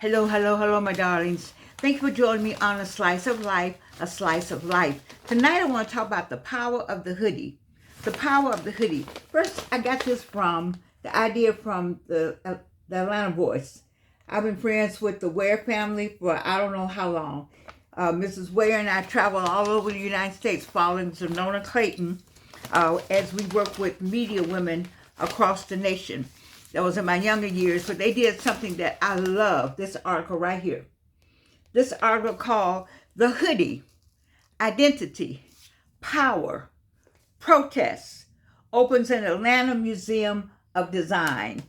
Hello, hello, hello, my darlings. Thank you for joining me on A Slice of Life, A Slice of Life. Tonight I want to talk about the power of the hoodie. The power of the hoodie. First, I got this from, the idea from the Atlanta Voice. I've been friends with the Ware family for I don't know how long. Mrs. Ware and I travel all over the United States following Zonona Clayton as we work with media women across the nation. That was in my younger years, but they did something that I love. This article right here. This article called The Hoodie, Identity, Power, Protests, opens in Atlanta Museum of Design.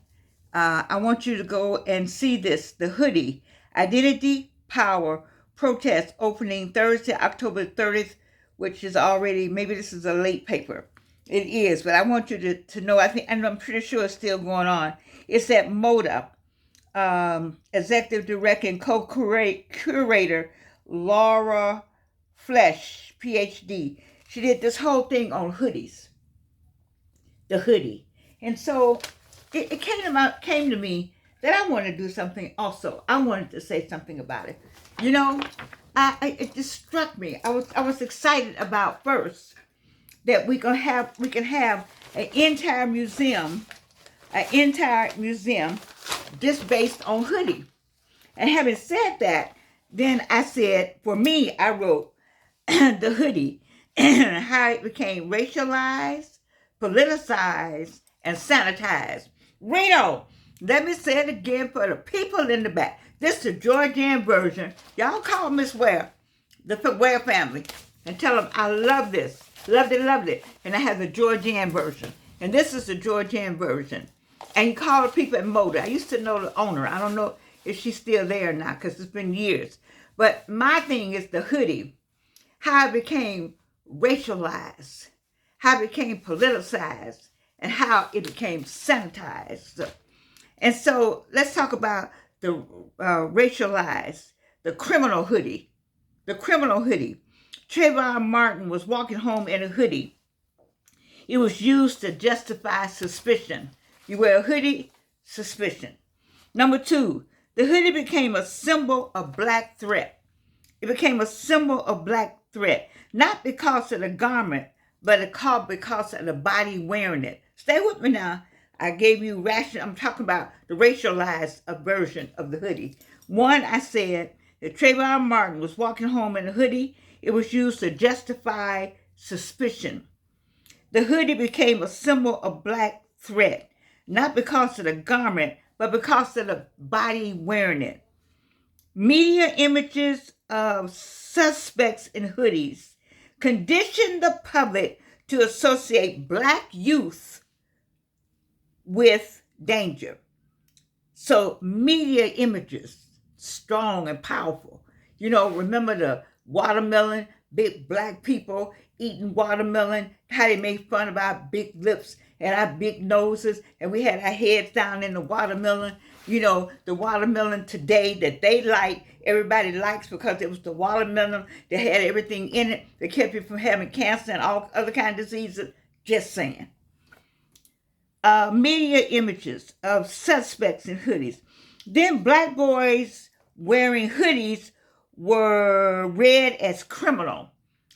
I want you to go and see this. The Hoodie, Identity, Power, Protest, opening Thursday, October 30th, which is already, maybe this is a late paper. It is, but I want you to know, and I'm pretty sure it's still going on. It's at MODA, Executive Director and Co-Curator Laura Flesh, PhD. She did this whole thing on hoodies, the hoodie. And so it came to me that I want to do something also. I wanted to say something about it. You know, it just struck me. I was excited about first that we can have an entire museum just based on hoodie. And having said that, then I said, for me, I wrote the hoodie and how it became racialized, politicized, and sanitized. Reno, let me say it again for the people in the back. This is the Georgian version. Y'all call Miss Ware, the Ware family, and tell them I love this. Loved it. And I have the Georgian version. And this is the Georgian version. And you call the people at Moda. I used to know the owner. I don't know if she's still there now because it's been years. But my thing is the hoodie. How it became racialized. How it became politicized. And how it became sanitized. And so let's talk about the racialized. The criminal hoodie. The criminal hoodie. Trayvon Martin was walking home in a hoodie. It was used to justify suspicion. You wear a hoodie, suspicion. Number two, the hoodie became a symbol of black threat. It became a symbol of black threat, not because of the garment, but because of the body wearing it. Stay with me now. I gave you I'm talking about the racialized version of the hoodie. One, I said that Trayvon Martin was walking home in a hoodie. It was used to justify suspicion. The hoodie became a symbol of black threat, not because of the garment, but because of the body wearing it. Media images of suspects in hoodies conditioned the public to associate black youth with danger. So media images, strong and powerful. You know, remember the watermelon, big black people eating watermelon, how they made fun of our big lips and our big noses, and we had our heads down in the watermelon. You know, the watermelon today that they like, everybody likes because it was the watermelon that had everything in it that kept you from having cancer and all other kind of diseases. Just saying. Media images of suspects in hoodies. Then black boys wearing hoodies were read as criminal.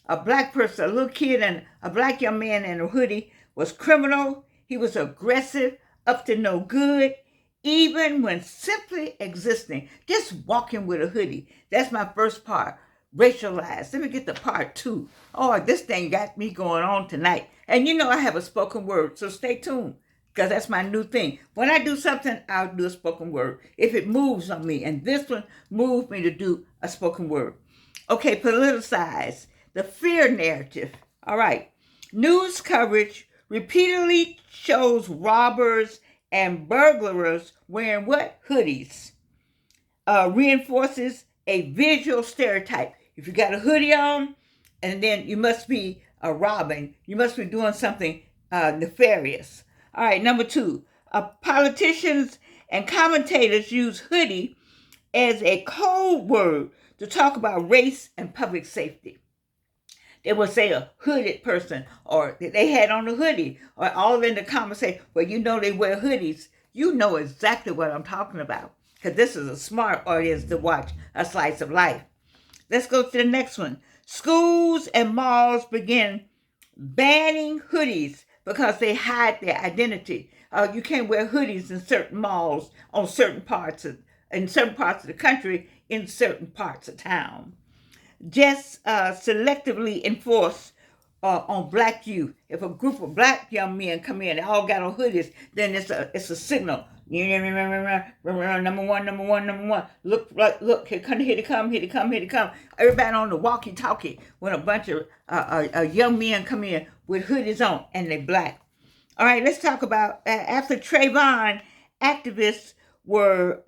A black person, a little kid and a black young man in a hoodie was criminal. He was aggressive, up to no good, even when simply existing, just walking with a hoodie. That's my first part, racialized. Let me get to part two. Oh, this thing got me going on tonight. And you know I have a spoken word, so stay tuned, because that's my new thing. When I do something, I'll do a spoken word if it moves on me. And this one moved me to do a spoken word. Okay, politicized. The fear narrative. All right. News coverage repeatedly shows robbers and burglars wearing what? Hoodies. Reinforces a visual stereotype. If you got a hoodie on, and then you must be robbing. You must be doing something nefarious. All right, number two, politicians and commentators use hoodie as a code word to talk about race and public safety. They would say a hooded person, or they had on a hoodie, or all in the conversation. Well, you know they wear hoodies. You know exactly what I'm talking about. because this is a smart audience to watch A Slice of Life. Let's go to the next one. Schools and malls begin banning hoodies because they hide their identity. You can't wear hoodies in certain malls on in certain parts of the country, in certain parts of town. Just selectively enforce on black youth. If a group of black young men come in, they all got on hoodies, then it's a signal. Number one. Look, here they come. Everybody on the walkie-talkie when a bunch of young men come in with hoodies on and they black. All right, let's talk about after Trayvon, activists wore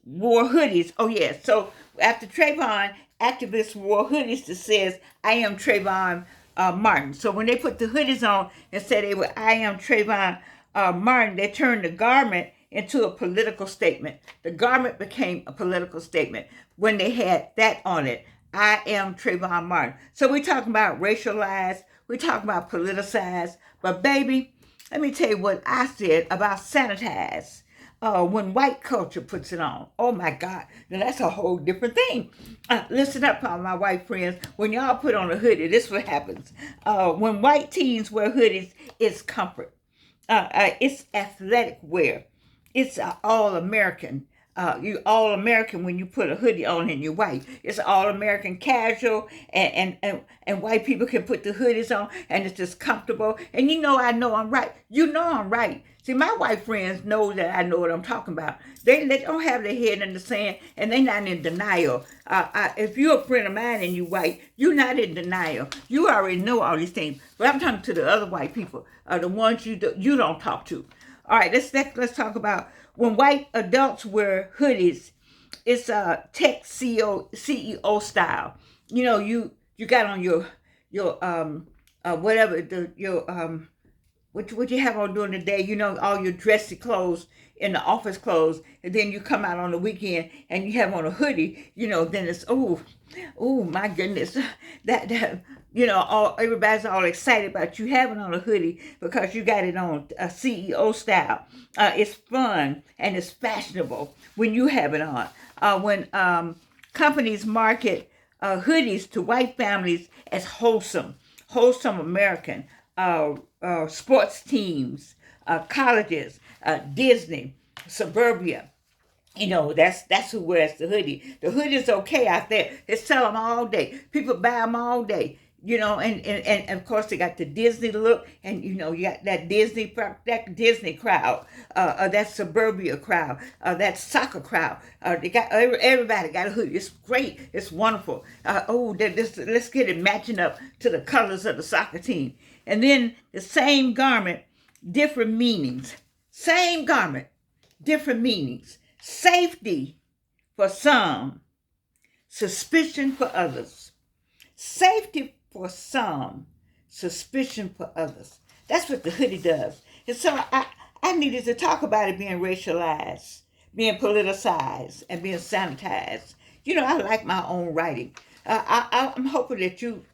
hoodies. Oh yeah, so after Trayvon, activists wore hoodies that says "I am Trayvon Martin." So when they put the hoodies on and said they were "I am Trayvon Martin," they turned the garment into a political statement. The garment became a political statement when they had that on it. I am Trayvon Martin. So we're talking about racialized, we're talking about politicized, but baby, let me tell you what I said about sanitized. When white culture puts it on, oh my God, now that's a whole different thing. Listen up, all my white friends. When y'all put on a hoodie, this is what happens. When white teens wear hoodies, it's comfort. It's athletic wear. It's all American. You all American when you put a hoodie on and you're white. It's all American casual, and white people can put the hoodies on and it's just comfortable. And I know I'm right. You know I'm right. See, my white friends know that I know what I'm talking about. They don't have their head in the sand and they're not in denial. If you're a friend of mine and you white, you're not in denial. You already know all these things. But I'm talking to the other white people, the ones you don't talk to. All right, let's talk about when white adults wear hoodies. It's tech CEO style. You got on your whatever what you have on during the day. All your dressy clothes in the office clothes, and then you come out on the weekend and you have on a hoodie. Then it's oh my goodness, that everybody's all excited about you having on a hoodie because you got it on a CEO style. It's fun and it's fashionable when you have it on. When companies market hoodies to white families as wholesome American, sports teams, colleges, Disney, suburbia. That's who wears the hoodie. The hoodie is okay out there. They sell them all day. People buy them all day. And of course they got the Disney look, and you got that Disney crowd, that suburbia crowd, that soccer crowd. They got everybody got a hoodie. It's great. It's wonderful. Let's get it matching up to the colors of the soccer team. And then the same garment, different meanings. Same garment, different meanings. Safety for some, suspicion for others. Safety for some, suspicion for others. That's what the hoodie does. And so I needed to talk about it being racialized, being politicized, and being sanitized. I like my own writing. I'm hoping that you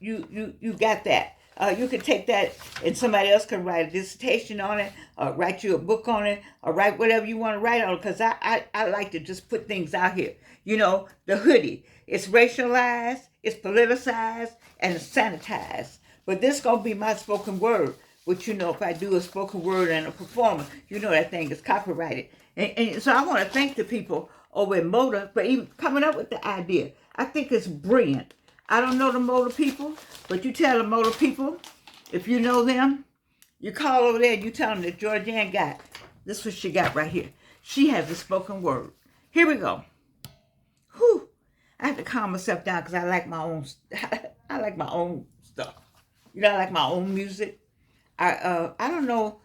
got that. You can take that and somebody else can write a dissertation on it, or write you a book on it, or write whatever you want to write on it, because I like to just put things out here. The hoodie, it's racialized, it's politicized, and it's sanitized. But this going to be my spoken word, which, if I do a spoken word and a performance, that thing is copyrighted. And so I want to thank the people over at Moda for even coming up with the idea. I think it's brilliant. I don't know the Moda people, but you tell the Moda people, if you know them, you call over there and you tell them that Georgianne got, this is what she got right here. She has a spoken word. Here we go. Whew. I have to calm myself down because I like my own, I like my own stuff. I like my own music. I don't know,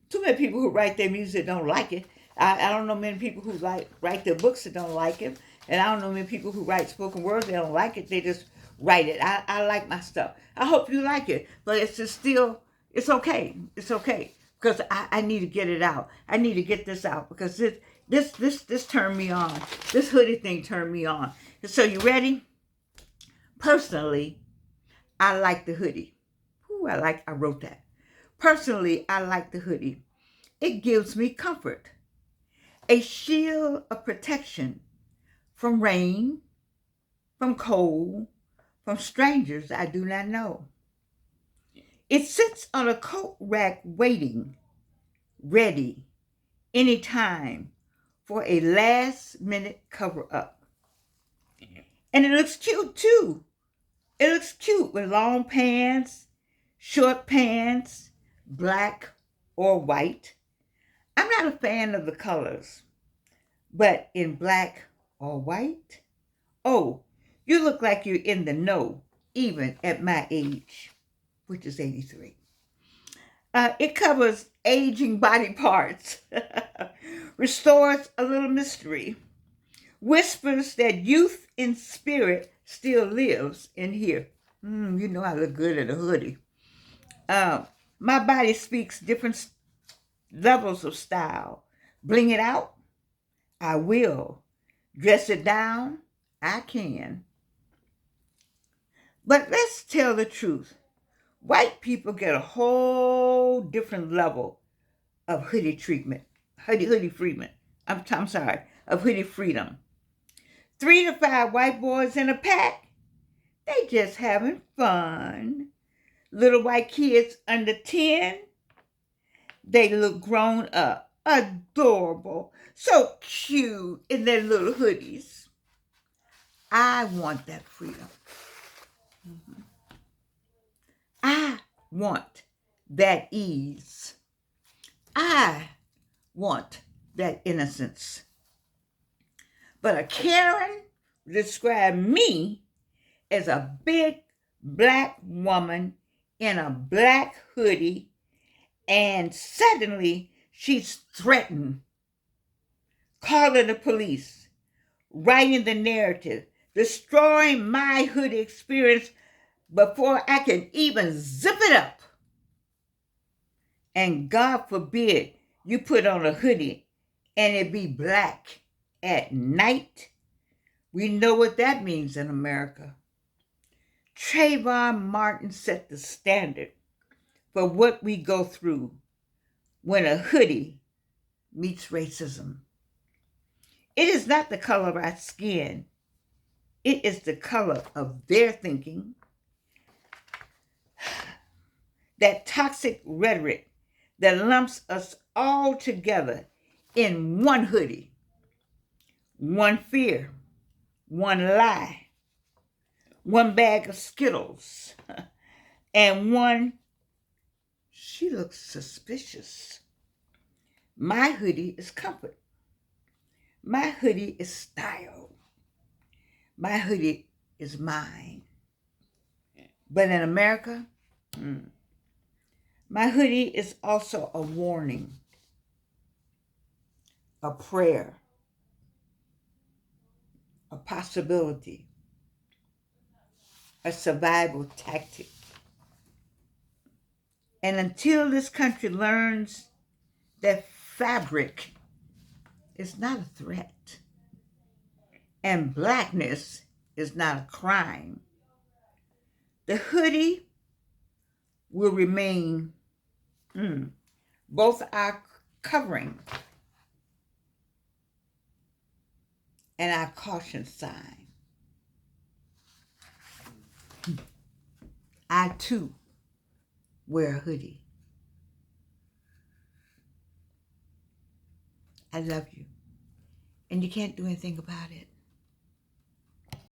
too many people who write their music don't like it. I don't know many people who write their books that don't like it. And I don't know many people who write spoken words, they don't like it. They just write it. I like my stuff. I hope you like it. But it's just still, it's okay. It's okay. Because I need to get it out. I need to get this out. Because this turned me on. This hoodie thing turned me on. So you ready? Personally, I like the hoodie. Ooh, I wrote that. Personally, I like the hoodie. It gives me comfort. a shield of protection from rain, from cold, from strangers I do not know. It sits on a coat rack waiting, ready, anytime for a last-minute cover-up. And it looks cute too. It looks cute with long pants, short pants, black or white. I'm not a fan of the colors, but in black or white, oh, you look like you're in the know, even at my age, which is 83. It covers aging body parts, restores a little mystery, whispers that youth in spirit still lives in here. You know I look good in a hoodie. My body speaks different levels of style. Bling it out? I will. Dress it down? I can. But let's tell the truth. White people get a whole different level of hoodie treatment. Hoodie freedom. I'm sorry, of hoodie freedom. 3 to 5 white boys in a pack, they just having fun. Little white kids under 10, they look grown up, adorable, so cute in their little hoodies. I want that freedom. I want that ease. I want that innocence. But a Karen described me as a big black woman in a black hoodie, and suddenly she's threatened, calling the police, writing the narrative, destroying my hoodie experience before I can even zip it up. And God forbid you put on a hoodie and it be black at night. We know what that means in America. Trayvon Martin set the standard for what we go through when a hoodie meets racism. It is not the color of our skin. It is the color of their thinking. That toxic rhetoric that lumps us all together in one hoodie, one fear, one lie, one bag of Skittles, and one, she looks suspicious. My hoodie is comfort. My hoodie is style. My hoodie is mine. But in America, my hoodie is also a warning, a prayer, a possibility, a survival tactic. And until this country learns that fabric is not a threat and blackness is not a crime, the hoodie will remain both our covering and our caution sign. I too wear a hoodie. I love you. And you can't do anything about it.